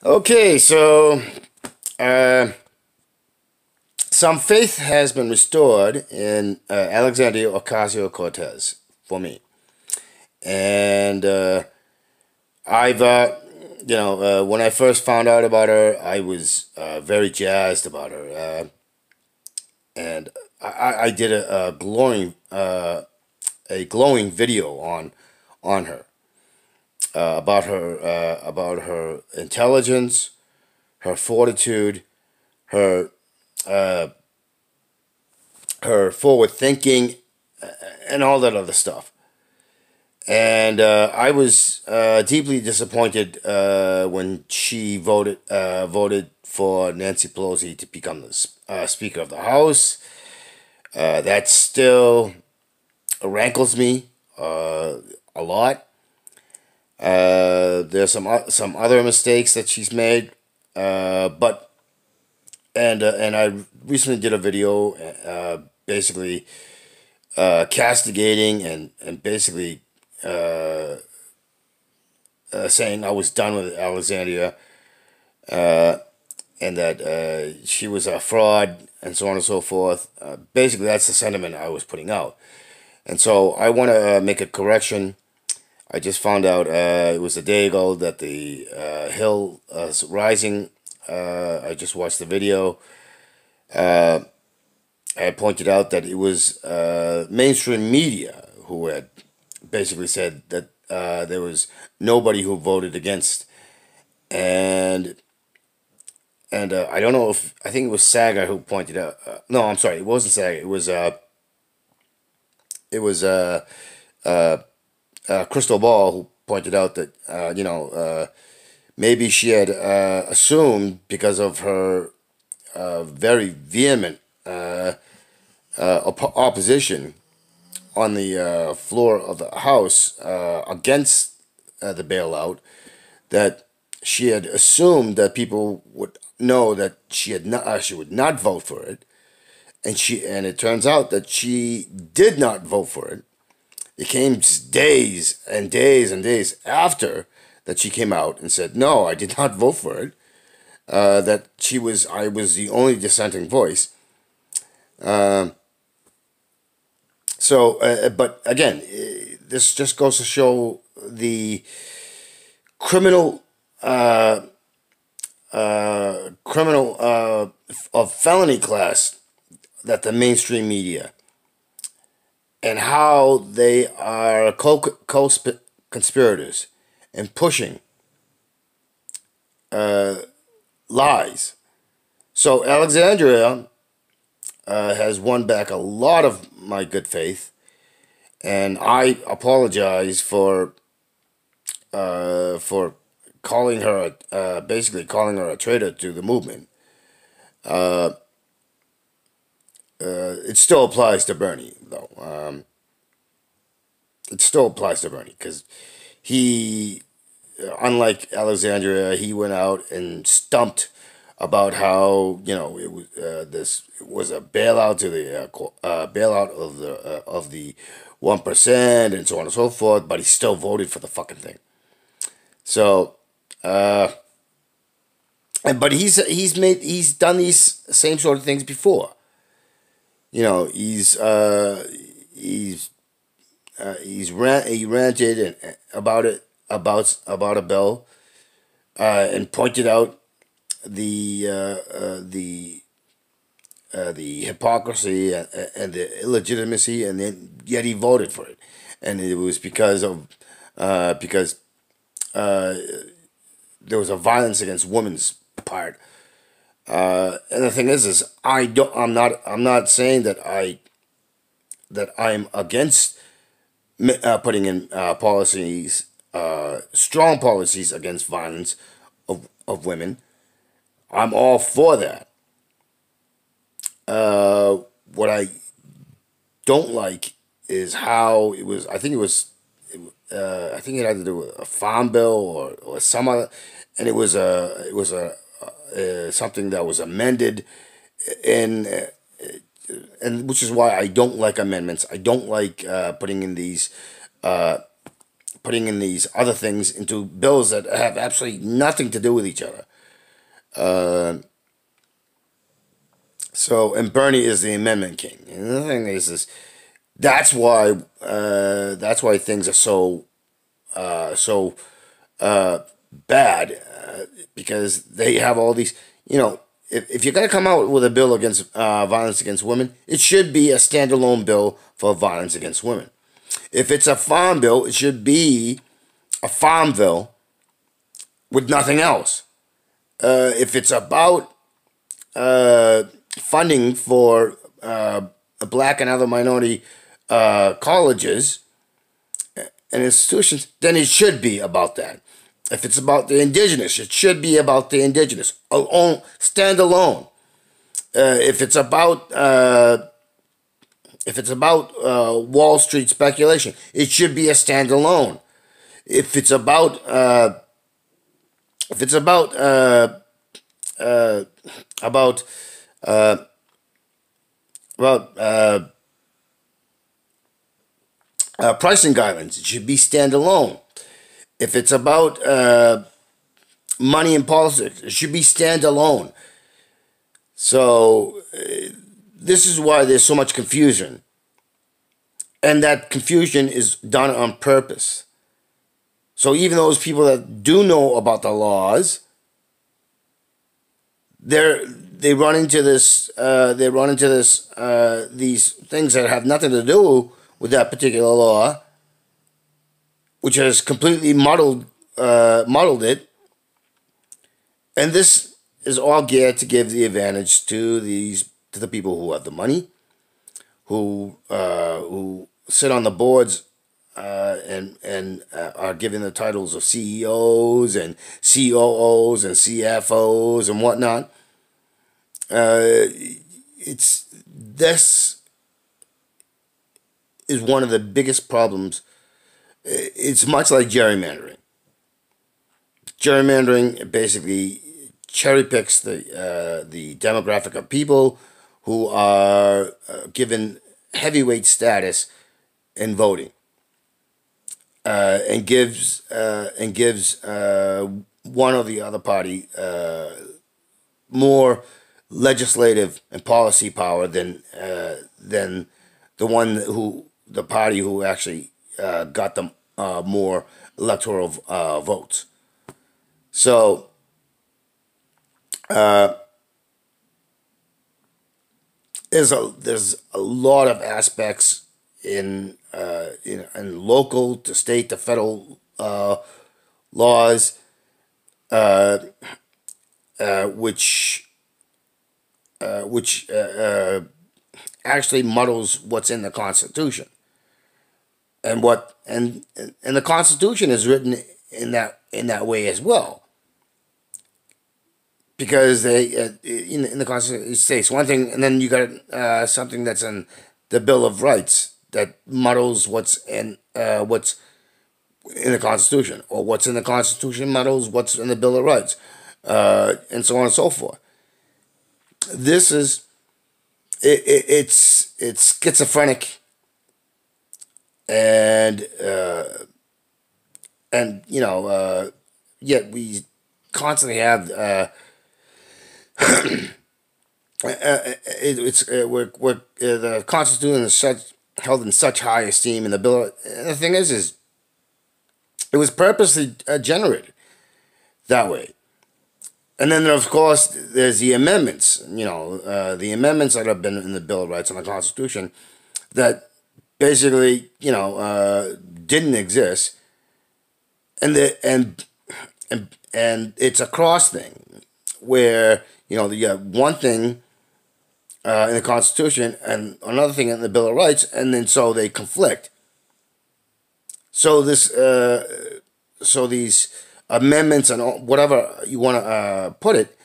Okay, so uh, some faith has been restored in Alexandria Ocasio-Cortez for me, and I've when I first found out about her, I was very jazzed about her, and I did a glowing video on her about her intelligence, her fortitude, her uh, her forward thinking, and all that other stuff. And I was deeply disappointed when she voted for Nancy Pelosi to become the Speaker of the House. That still rankles me a lot. There's some other mistakes that she's made, but and I recently did a video, basically castigating and basically saying I was done with Alexandria, and that she was a fraud and so on and so forth. Basically, that's the sentiment I was putting out, and so I want to make a correction. I just found out it was a day ago that the hill is rising. I just watched the video. I pointed out that it was mainstream media who had basically said that there was nobody who voted against, and I don't know if I think it was Saga who pointed out. No, I'm sorry, it wasn't Saga. It was Crystal Ball who pointed out that maybe she had assumed because of her very vehement opposition on the floor of the House against the bailout, that she had assumed that people would know that she would not vote for it, and it turns out that she did not vote for it. It came days and days and days after that she came out and said, "No, I did not vote for it." That I was the only dissenting voice. But again, this just goes to show the criminal, of felony class that the mainstream media, and how they are co-conspirators and pushing lies. So Alexandria has won back a lot of my good faith, and I apologize for calling her basically calling her a traitor to the movement. It still applies to Bernie, though. It still applies to Bernie because he, unlike Alexandria, he went out and stumped about how this was a bailout to the bailout of the 1% and so on and so forth, but he still voted for the fucking thing. So, but he's done these same sort of things before. He ranted about it about a bill, and pointed out the hypocrisy and the illegitimacy, and then yet he voted for it, and it was because there was a violence against women's part. And the thing is I'm not saying that I'm against putting in policies, strong policies against violence of women. I'm all for that. What I don't like is how it was. I think it had to do with a farm bill or some other, and it was something that was amended, and which is why I don't like amendments. I don't like putting in these other things into bills that have absolutely nothing to do with each other. So, and Bernie is the amendment king. And the thing is that's why things are so bad, because they have all these. If you're going to come out with a bill against violence against women, it should be a standalone bill for violence against women. If it's a farm bill, it should be a farm bill with nothing else. If it's about funding for black and other minority colleges and institutions, then it should be about that. If it's about the indigenous, it should be about the indigenous, standalone. If it's about Wall Street speculation, it should be a standalone. If it's about about pricing guidelines, it should be standalone. If it's about money and politics, it should be standalone. So this is why there's so much confusion. And that confusion is done on purpose. So even those people that do know about the laws, they run into this. These things that have nothing to do with that particular law, which has completely muddled it. And this is all geared to give the advantage to the people who have the money, who sit on the boards and are given the titles of CEOs and COOs and CFOs and whatnot. This is one of the biggest problems. It's much like gerrymandering. Gerrymandering basically cherry picks the demographic of people who are given heavyweight status in voting, and gives one or the other party more legislative and policy power than the party who actually got them more electoral votes. So there's a lot of aspects in local to state to federal laws, which actually muddles what's in the Constitution, and the Constitution is written in that way as well, because they in the Constitution it states one thing, and then you got something that's in the Bill of Rights that muddles what's in the Constitution, or what's in the Constitution muddles what's in the Bill of Rights, and so on and so forth. This is it's schizophrenic, and yet we constantly have the Constitution is held in such high esteem, and the bill. And the thing is it was purposely generated that way. And then, of course, there's the amendments. The amendments that have been in the Bill of Rights and the Constitution that basically, didn't exist, and it's a cross thing where you got one thing in the Constitution and another thing in the Bill of Rights, and then so they conflict. So these amendments and whatever you want to put it,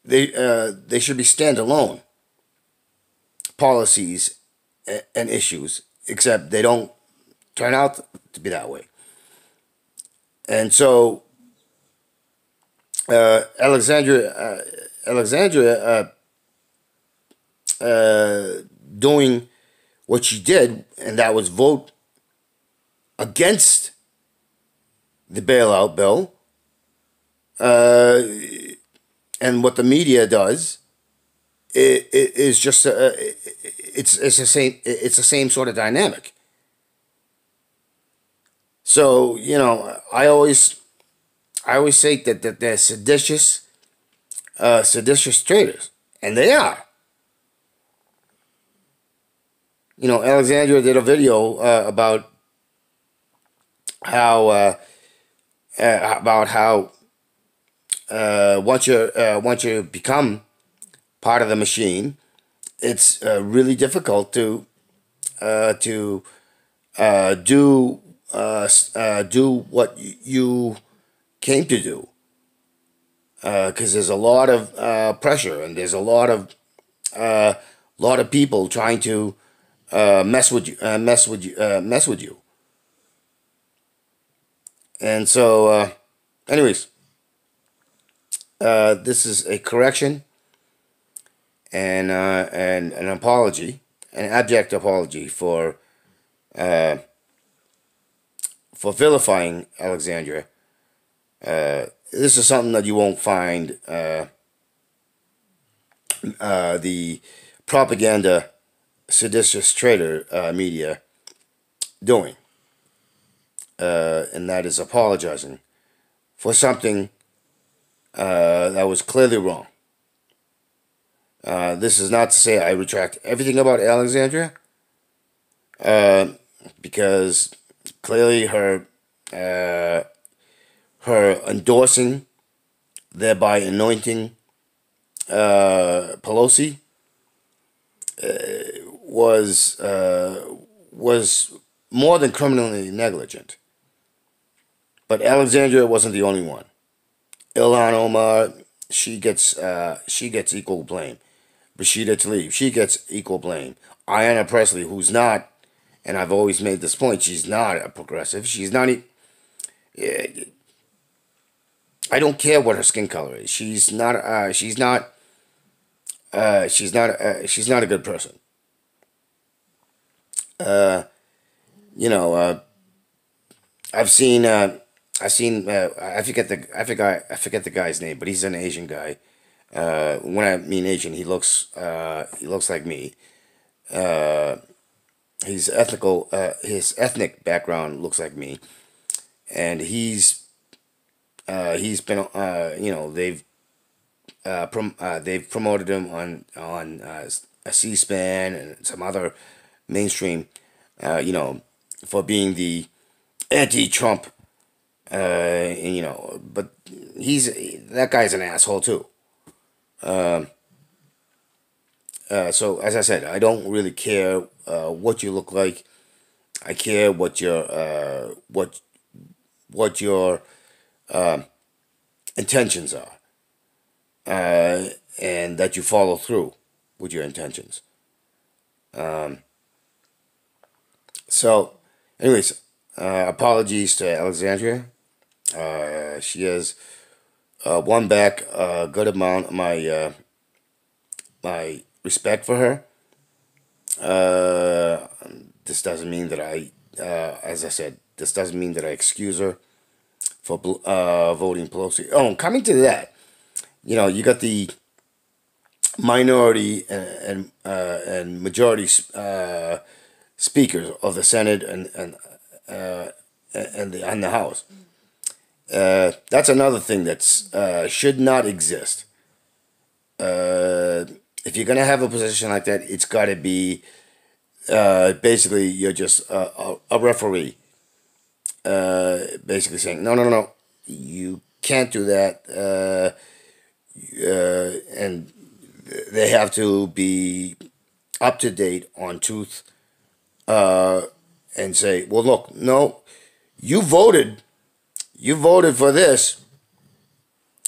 they should be standalone policies and issues, except they don't turn out to be that way. And so Alexandria doing what she did, and that was vote against the bailout bill, and what the media does, it is just it's the same sort of dynamic. So I always say that they're seditious traitors, and they are. Alexandria did a video how uh, about how once you become part of the machine, it's really difficult to do what you came to do, because there's a lot of pressure, and there's a lot of people trying to mess with you. And so, anyways, this is a correction and an apology, an abject apology for vilifying Alexandria. This is something that you won't find the propaganda seditious traitor media doing, and that is apologizing for something that was clearly wrong. This is not to say I retract everything about Alexandria, because clearly her endorsing, thereby anointing Pelosi, was more than criminally negligent. But Alexandria wasn't the only one. Ilhan Omar, she gets equal blame. Rashida Tlaib, she gets equal blame. Ayanna Pressley, who's not, and I've always made this point, she's not a progressive. She's not. I don't care what her skin color is. She's not. She's not. She's not. She's not a good person. You know. I've seen. I forget the guy's name, but he's an Asian guy. When I mean Asian, he looks like me. His ethnic background looks like me, and he's been they've promoted him on a C-SPAN and some other mainstream, for being the anti-Trump, but that guy's an asshole too. So as I said, I don't really care what you look like. I care what your intentions are, and that you follow through with your intentions. So, anyways, apologies to Alexandria. She has won back a good amount of my respect for her. This doesn't mean that as I said, this doesn't mean that I excuse her for voting Pelosi. Oh, coming to that, you got the minority and majority speakers of the Senate and the House. That's another thing that's should not exist. If you're gonna have a position like that, it's got to be basically you're just a referee. Basically saying no, you can't do that, and they have to be up to date on truth, and say, well, look, no, you voted for this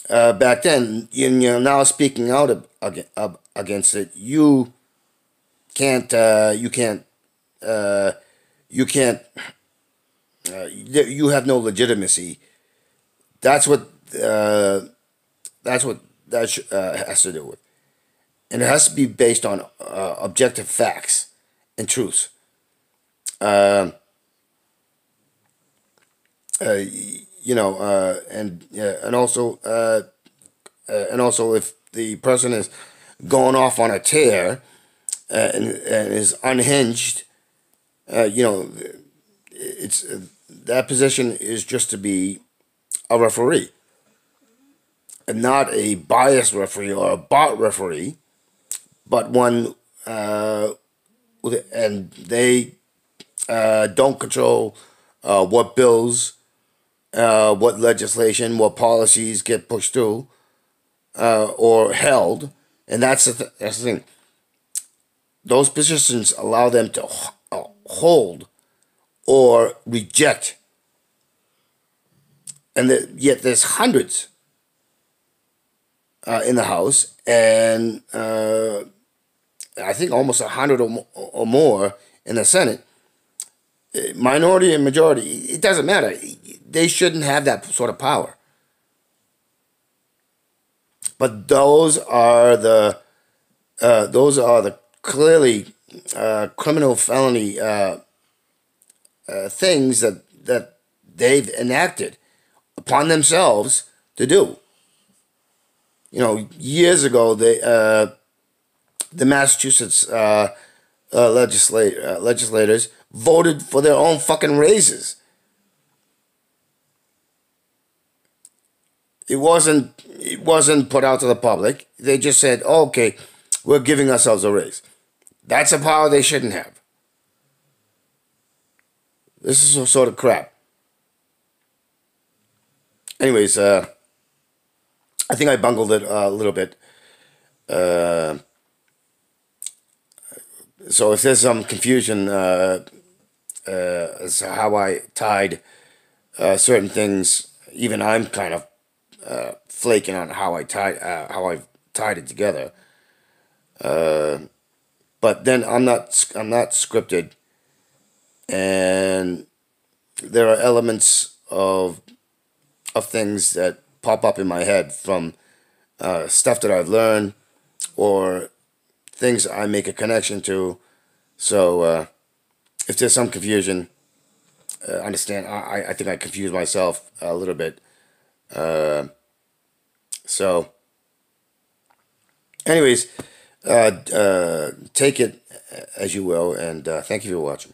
back then, and you're now speaking out against it. You can't. You have no legitimacy. That's what that has to do with, and it has to be based on objective facts and truths. And also and also if the person is going off on a tear and is unhinged, you know, it's that position is just to be a referee, and not a biased referee or a bot referee, but one, and they don't control what bills, what legislation, what policies get pushed through or held, and that's the thing. Those positions allow them to hold or reject, and yet there's hundreds in the House, and I think almost 100 or more in the Senate. Minority and majority, it doesn't matter. They shouldn't have that sort of power. But those are the clearly criminal felony things that they've enacted upon themselves to do. You know, years ago, the Massachusetts legislators voted for their own fucking raises. It wasn't put out to the public. They just said, oh, okay, we're giving ourselves a raise. That's a power they shouldn't have. This is some sort of crap. Anyways, I think I bungled it a little bit. So if there's some confusion as to how I tied certain things, even I'm kind of flaking on how I've tied it together. But then I'm not scripted, and there are elements of things that pop up in my head from stuff that I've learned or things I make a connection to. So if there's some confusion, understand, I think I confused myself a little bit. So anyways, take it as you will, and thank you for watching.